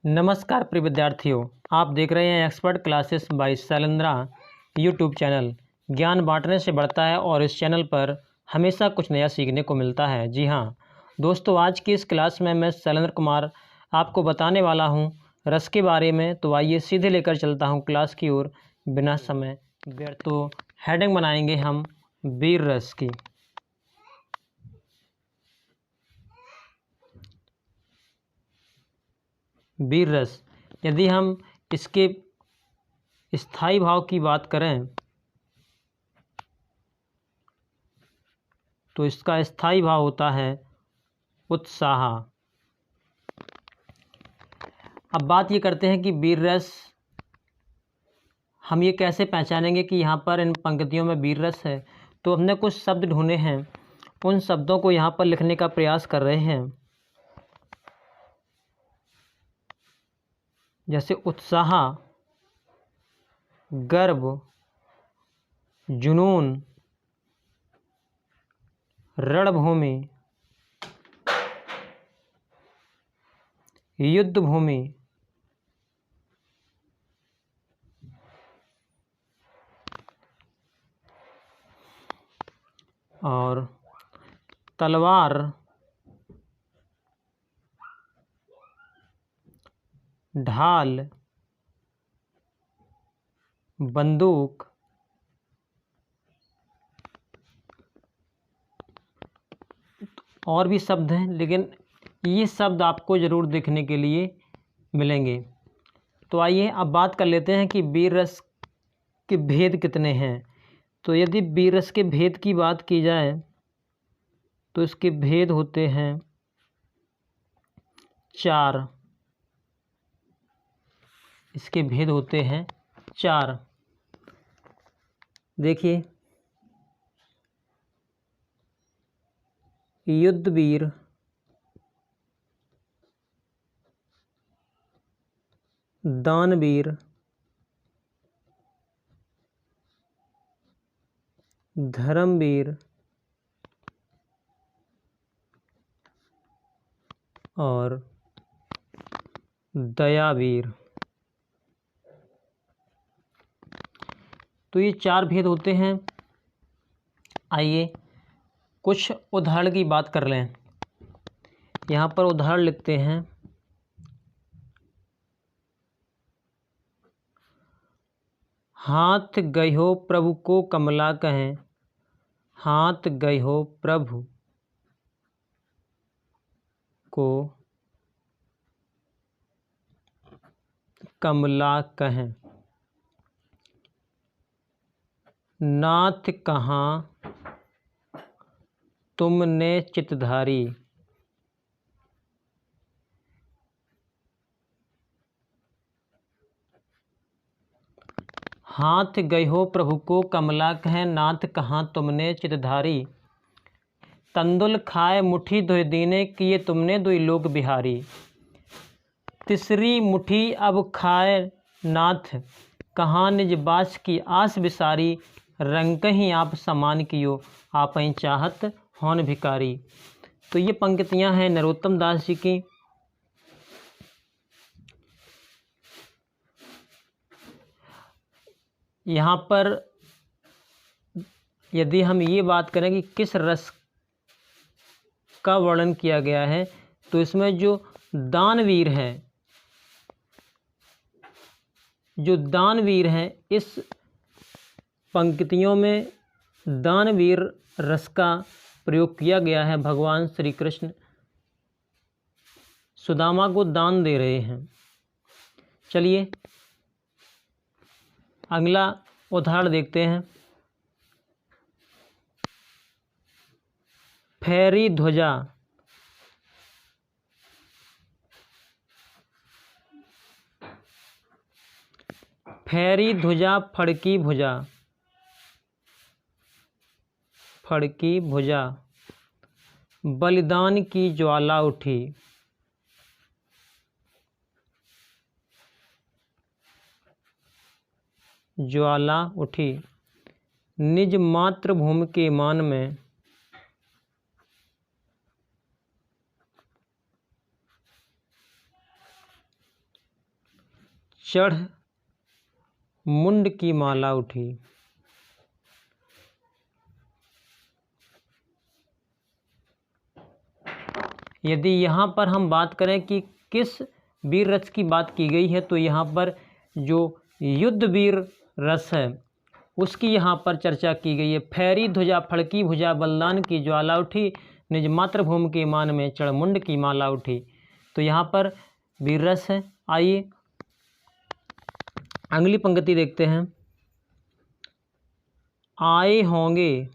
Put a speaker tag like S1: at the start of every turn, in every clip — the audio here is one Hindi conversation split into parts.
S1: नमस्कार प्रिय विद्यार्थियों, आप देख रहे हैं expert classes bye Shailendra YouTube channel. ज्ञान बांटने से बढ़ता है और इस चैनल पर हमेशा कुछ नया सीखने को मिलता है। जी हाँ दोस्तों, आज की इस क्लास में मैं शैलेंद्र कुमार आपको बताने वाला हूँ रस के बारे में। तो आइए सीधे लेकर चलता हूँ क्लास की ओर बिना समय व्यर्थ। तो हेडिंग बनाएंगे हम वीर रस की। वीर रस, यदि हम इसके स्थायी भाव की बात करें तो इसका स्थायी भाव होता है उत्साह। अब बात ये करते हैं कि वीर रस हम ये कैसे पहचानेंगे कि यहाँ पर इन पंक्तियों में वीर रस है। तो हमने कुछ शब्द ढूंढे हैं, उन शब्दों को यहाँ पर लिखने का प्रयास कर रहे हैं। जैसे उत्साह, गर्व, जुनून, रणभूमि, युद्ध भूमि, और तलवार, ढाल, बंदूक, और भी शब्द हैं, लेकिन ये शब्द आपको ज़रूर देखने के लिए मिलेंगे। तो आइए अब बात कर लेते हैं कि वीर रस के भेद कितने हैं। तो यदि वीर रस के भेद की बात की जाए तो इसके भेद होते हैं 4। इसके भेद होते हैं 4। देखिए, युद्धवीर, दानवीर, धर्मवीर और दयावीर। तो ये 4 भेद होते हैं। आइए कुछ उदाहरण की बात कर लें। यहाँ पर उदाहरण लिखते हैं। हाथ गयो प्रभु को कमला कहें, हाथ गयो प्रभु को कमला कहें। नाथ कहाँ तुमने चितधारी, हाथ गयो प्रभु को कमला कहें, नाथ कहाँ तुमने चितधारी। तंदुल खाए मुट्ठी दुई दीने, किए तुमने दुई लोक बिहारी। तीसरी मुट्ठी अब खाए नाथ, कहाँ निज बास की आस बिसारी। रंग कहीं आप समान कियो, आप ही चाहत हौन भिकारी। तो ये पंक्तियां हैं नरोत्तम दास जी की। यहाँ पर यदि हम ये बात करें कि किस रस का वर्णन किया गया है, तो इसमें जो दानवीर हैं, इस पंक्तियों में दानवीर रस का प्रयोग किया गया है। भगवान श्री कृष्ण सुदामा को दान दे रहे हैं। चलिए अगला उदाहरण देखते हैं। फैरी ध्वजा, फैरी ध्वजा फड़की भुजा, फड़की भुजा। बलिदान की ज्वाला उठी, ज्वाला उठी। निज मातृभूमि के मान में, चढ़ मुंड की माला उठी। यदि यहाँ पर हम बात करें कि किस वीर रस की बात की गई है, तो यहाँ पर जो युद्ध वीर रस है उसकी यहाँ पर चर्चा की गई है। फैरी ध्वजा फड़की भुजा बलिदान की ज्वाला उठी, निज मातृभूमि के मान में चढ़मुंड की माला उठी। तो यहाँ पर वीर रस है। आइए अगली पंक्ति देखते हैं। आए होंगे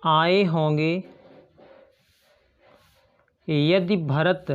S1: आए होंगे यदि भरत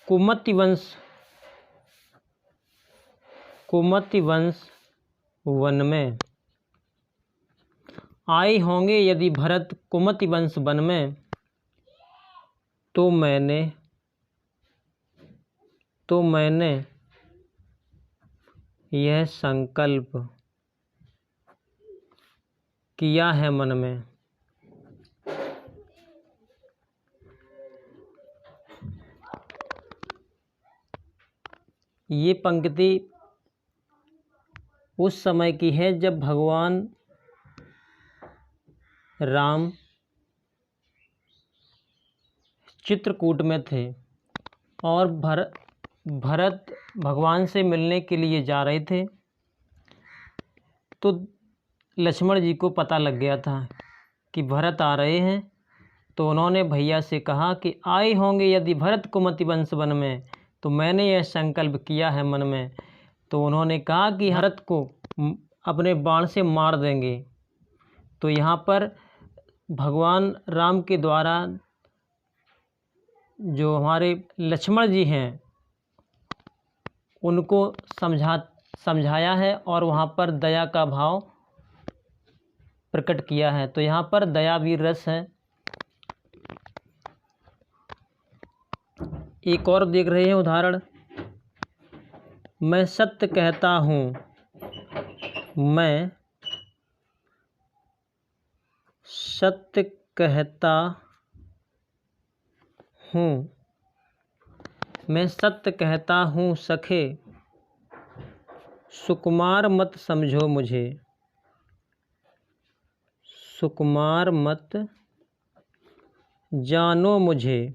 S1: कुमति वंश वन में। आए होंगे यदि भरत कुमति वंश वन में, तो मैंने यह संकल्प किया है मन में। ये पंक्ति उस समय की है जब भगवान राम चित्रकूट में थे और भरत भगवान से मिलने के लिए जा रहे थे। तो लक्ष्मण जी को पता लग गया था कि भरत आ रहे हैं, तो उन्होंने भैया से कहा कि आए होंगे यदि भरत कुमति वंश वन में, तो मैंने यह संकल्प किया है मन में। तो उन्होंने कहा कि भरत को अपने बाण से मार देंगे। तो यहाँ पर भगवान राम के द्वारा जो हमारे लक्ष्मण जी हैं उनको समझाया है और वहाँ पर दया का भाव प्रकट किया है। तो यहाँ पर दया वीर रस है। एक और देख रहे हैं उदाहरण। मैं सत्य कहता हूँ, मैं सत्य कहता हूँ, मैं सत्य कहता हूँ सखे, सुकुमार मत समझो मुझे, सुकुमार मत जानो मुझे।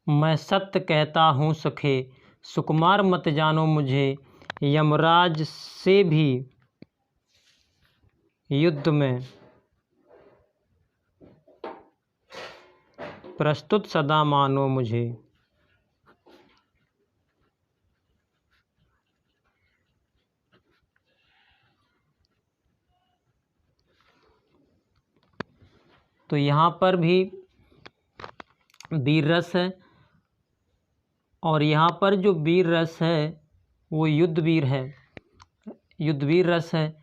S1: मैं सत्य कहता हूँ सखे, सुकुमार मत जानो मुझे, यमराज से भी युद्ध में प्रस्तुत सदा मानो मुझे। तो यहाँ पर भी वीर रस है और यहाँ पर जो वीर रस है वो युद्ध वीर है, युद्ध वीर रस है।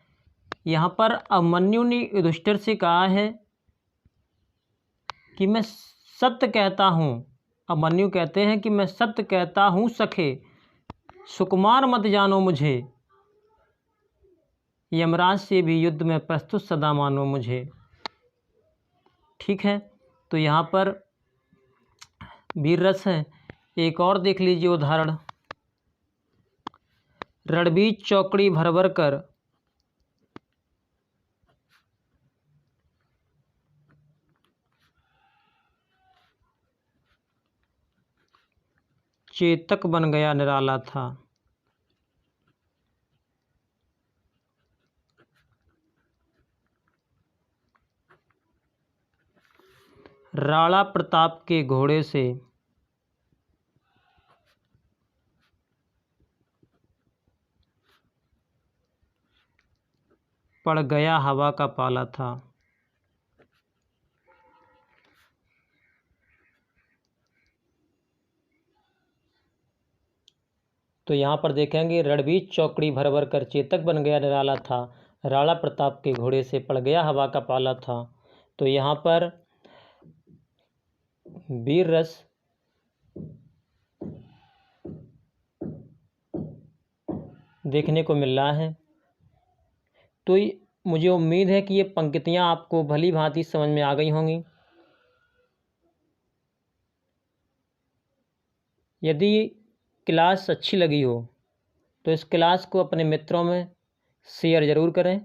S1: यहाँ पर अभिमन्यु ने युधिष्ठिर से कहा है कि मैं सत्य कहता हूँ। अभिमन्यु कहते हैं कि मैं सत्य कहता हूँ सखे, सुकुमार मत जानो मुझे, यमराज से भी युद्ध में प्रस्तुत सदा मानो मुझे। ठीक है, तो यहाँ पर वीर रस है। एक और देख लीजिए उदाहरण। रणबीर चौकड़ी भर भर कर चेतक बन गया निराला था। राणा प्रताप के घोड़े से पड़ गया हवा का पाला था। तो यहाँ पर देखेंगे रणबीर चौकड़ी भर भर कर चेतक बन गया निराला था, राणा प्रताप के घोड़े से पड़ गया हवा का पाला था। तो यहाँ पर वीर रस देखने को मिल रहा है। तो मुझे उम्मीद है कि ये पंक्तियाँ आपको भली भांति समझ में आ गई होंगी। यदि क्लास अच्छी लगी हो तो इस क्लास को अपने मित्रों में शेयर ज़रूर करें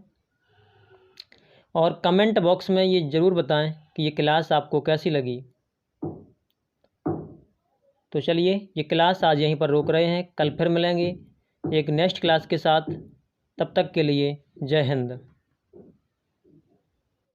S1: और कमेंट बॉक्स में ये ज़रूर बताएं कि ये क्लास आपको कैसी लगी। तो चलिए ये क्लास आज यहीं पर रोक रहे हैं, कल फिर मिलेंगे एक नेक्स्ट क्लास के साथ। तब तक के लिए जय हिंद।